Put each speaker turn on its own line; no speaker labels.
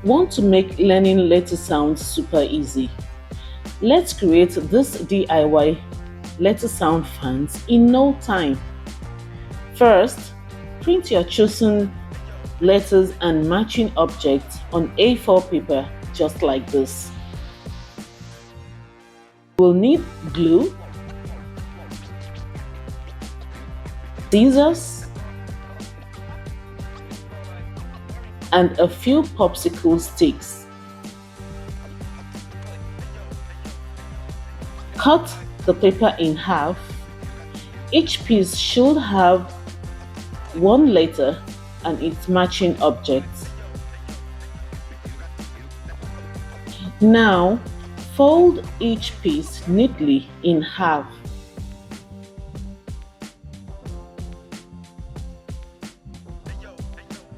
Want to make learning letter sound super easy? Let's create this DIY letter sound fans in no time. First, print your chosen letters and matching objects on A4 paper just like this. We'll need glue, scissors, and a few popsicle sticks. Cut the paper in half. Each piece should have one letter and its matching object. Now, fold each piece neatly in half